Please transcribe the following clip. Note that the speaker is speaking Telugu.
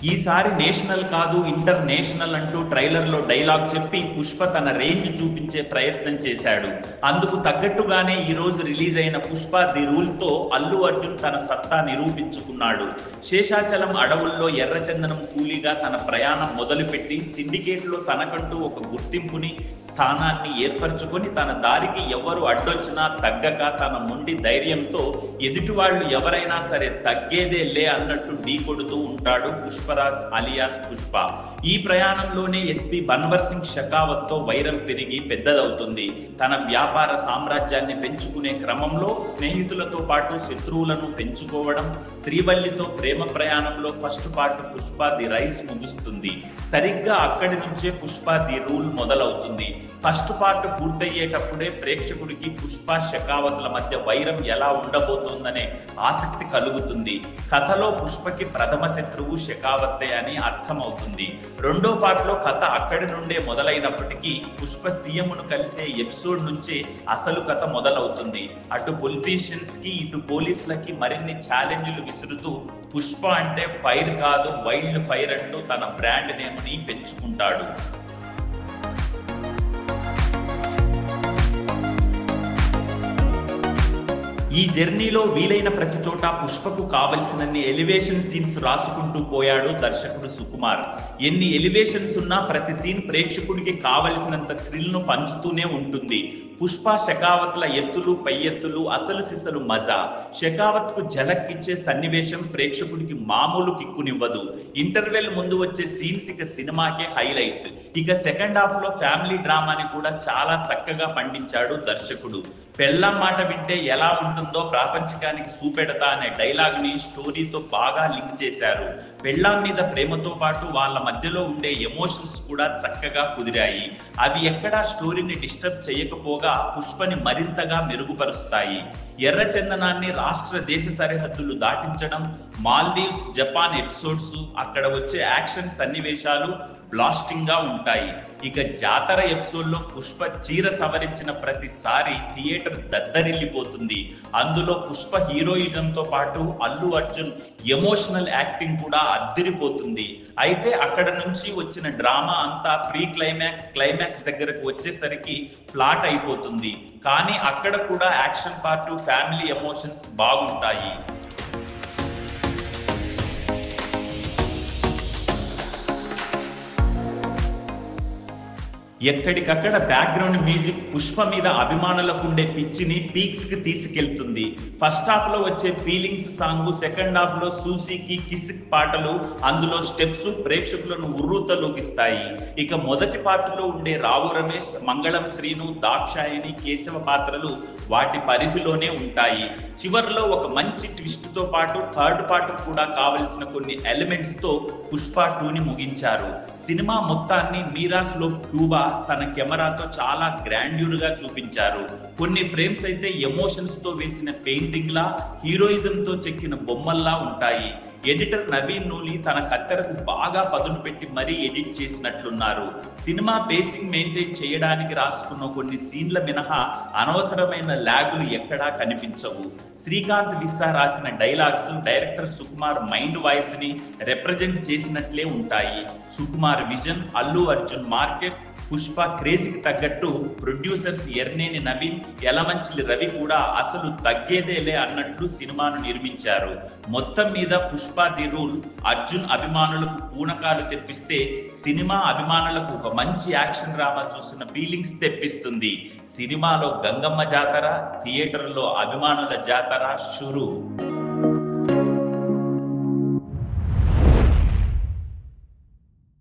ఈసారి నేషనల్ కాదు ఇంటర్నేషనల్ అంటూ ట్రైలర్లో డైలాగ్ చెప్పి పుష్ప తన రేంజ్ చూపించే ప్రయత్నం చేశాడు. అందుకు తగ్గట్టుగానే ఈ రోజు రిలీజ్ అయిన పుష్ప ది రూల్తో అల్లు అర్జున్ తన సత్తా నిరూపించుకున్నాడు. శేషాచలం అడవుల్లో ఎర్రచందనం కూలీగా తన ప్రయాణం మొదలుపెట్టి సిండికేట్లో తనకంటూ ఒక గుర్తింపుని స్థానాన్ని ఏర్పరచుకొని తన దారికి ఎవరు అడ్డొచ్చినా తగ్గక తన మొండి ధైర్యంతో ఎదుటివాళ్లు ఎవరైనా సరే తగ్గేదే లే అన్నట్టు ఢీకొడుతూ ఉంటాడు పుష్పరాజ్ అలియాస్ పుష్ప. ఈ ప్రయాణంలోనే ఎస్పీ బన్వర్ సింగ్ షెకావత్తో వైరం పెరిగి పెద్దదవుతుంది. తన వ్యాపార సామ్రాజ్యాన్ని పెంచుకునే క్రమంలో స్నేహితులతో పాటు శత్రువులను పెంచుకోవడం, శ్రీవల్లితో ప్రేమ ప్రయాణంలో first part Pushpa the rice ముగుస్తుంది. సరిగ్గా అక్కడి నుంచే పుష్ప ది రూల్ మొదలవుతుంది. ఫస్ట్ పార్ట్ పూర్తయ్యేటప్పుడే ప్రేక్షకుడికి పుష్ప షెకావత్ల మధ్య వైరం ఎలా ఉండబోతోందనే ఆసక్తి కలుగుతుంది. కథలో పుష్పకి ప్రథమ శత్రువు షెకావత్తే అని అర్థమవుతుంది. రెండో పార్ట్లో కథ అక్కడి నుండే మొదలైనప్పటికీ పుష్ప సీఎంను కలిసే ఎపిసోడ్ నుంచే అసలు కథ మొదలవుతుంది. అటు పొలిటీషియన్స్ కి ఇటు పోలీసులకి మరిన్ని ఛాలెంజ్లు విసురుతూ పుష్ప అంటే ఫైర్ కాదు వైల్డ్ ఫైర్ అంటూ తన బ్రాండ్ నేమ్ని పెంచుకుంటాడు. ఈ జర్నీలో వీలైన ప్రతి చోట పుష్పకు కావలసినన్ని ఎలివేషన్ సీన్స్ రాసుకుంటూ పోయాడు దర్శకుడు సుకుమార్. ఎన్ని ఎలివేషన్స్ ఉన్నా ప్రతి సీన్ ప్రేక్షకుడికి కావలసినంత థ్రిల్ ను పంచుతూనే ఉంటుంది. పుష్ప షెకావత్ల ఎత్తులు పై ఎత్తులు అసలు సిసలు మజా. షెకావత్ కు ఝలక్ ఇచ్చే సన్నివేశం ప్రేక్షకుడికి మామూలు కిక్కునివ్వదు. ఇంటర్వెల్ ముందు వచ్చే సీన్స్ ఇక సినిమాకే హైలైట్. ఇక సెకండ్ హాఫ్ లో ఫ్యామిలీ డ్రామాని కూడా చాలా చక్కగా పండించాడు దర్శకుడు. పెళ్ళాం మాట వింటే ఎలా ఉంటుందో ప్రాపంచికానికి చూపెడతా అనే డైలాగ్ ని స్టోరీతో బాగా లింక్ చేశారు. పెళ్ళాం మీద ప్రేమతో పాటు వాళ్ళ మధ్యలో ఉండే ఎమోషన్స్ కూడా చక్కగా కుదిరాయి. అవి ఎక్కడా స్టోరీని డిస్టర్బ్ చేయకపోగా పుష్పని మరింతగా మెరుగుపరుస్తాయి. ఎర్రచందనాన్ని రాష్ట్ర దేశ సరిహద్దులు దాటించడం, మాల్దీవ్స్, జపాన్ ఎపిసోడ్స్, అక్కడ వచ్చే యాక్షన్ సన్నివేశాలు బ్లాస్టింగ్ గా ఉంటాయి. ఇక జాతర ఎపిసోడ్ లో పుష్ప చీర సవరించిన ప్రతిసారి థియేటర్ దద్దరిల్లిపోతుంది. అందులో పుష్ప హీరోయిజంతో పాటు అల్లు అర్జున్ ఎమోషనల్ యాక్టింగ్ కూడా అద్దిరిపోతుంది. అయితే అక్కడ నుంచి వచ్చిన డ్రామా అంతా ప్రీ క్లైమాక్స్ దగ్గరకు వచ్చేసరికి ఫ్లాట్ అయిపోతుంది. కానీ అక్కడ కూడా యాక్షన్ పార్ట్, ఫ్యామిలీ ఎమోషన్స్ బాగుంటాయి. ఎక్కడికక్కడ బ్యాక్గ్రౌండ్ మ్యూజిక్ పుష్ప మీద అభిమానులకు ఉండే పిచ్చిని పీక్స్ కి తీసుకెళ్తుంది. ఫస్ట్ హాఫ్ లో వచ్చే ఫీలింగ్స్ సాంగ్, సెకండ్ హాఫ్ లో సూసీకి కిస్ పాటలు, అందులో స్టెప్స్ ప్రేక్షకులను ఉర్రూతలూగిస్తాయి. ఇక మొదటి పార్టీలో ఉండే రావు రమేష్, మంగళం శ్రీను, దాక్షాయణి, కేశవ పాత్రలు వాటి పరిధిలోనే ఉంటాయి. చివర్లో ఒక మంచి ట్విస్ట్ తో పాటు థర్డ్ పార్ట్ కూడా కావలసిన కొన్ని ఎలిమెంట్స్ తో పుష్ప 2ని ముగించారు. సినిమా మొత్తాన్ని మీరాస్లో క్యూబా తన కెమెరాతో చాలా గ్రాండ్యూర్ గా చూపించారు. కొన్ని ఫ్రేమ్స్ అయితే ఎమోషన్స్ తో వేసిన పెయింటింగ్ లా, హీరోయిజం తో చెక్కిన బొమ్మల్లా ఉంటాయి. ఎడిటర్ నవీన్ నూలి తన కత్తెరకు బాగా పదును పెట్టి మరీ ఎడిట్ చేసినట్లున్నారు. సినిమా పేసింగ్ మెయింటైన్ చేయడానికి రాసుకున్న కొన్ని సీన్ల మినహా అనవసరమైన లాగులు ఎక్కడా కనిపించవు. శ్రీకాంత్ విస్సా రాసిన dialogues director Sukumar mind voice ని రిప్రజెంట్ చేసినట్లే ఉంటాయి. సుకుమార్ విజన్, అల్లు అర్జున్ మార్కెట్, పుష్ప క్రేజీకి తగ్గట్టు ప్రొడ్యూసర్స్ ఎర్నేని నవీన్, యలమంచిలి రవి కూడా అసలు తగ్గేదేలే అన్నట్లు సినిమాను నిర్మించారు. మొత్తం మీద పుష్ప ది రూల్ అర్జున్ అభిమానులకు పూనకాలు తెప్పిస్తే, సినిమా అభిమానులకు ఒక మంచి యాక్షన్ డ్రామా చూసిన ఫీలింగ్స్ తెప్పిస్తుంది. సినిమాలో గంగమ్మ జాతర, థియేటర్లో అభిమానుల జాతర షురు.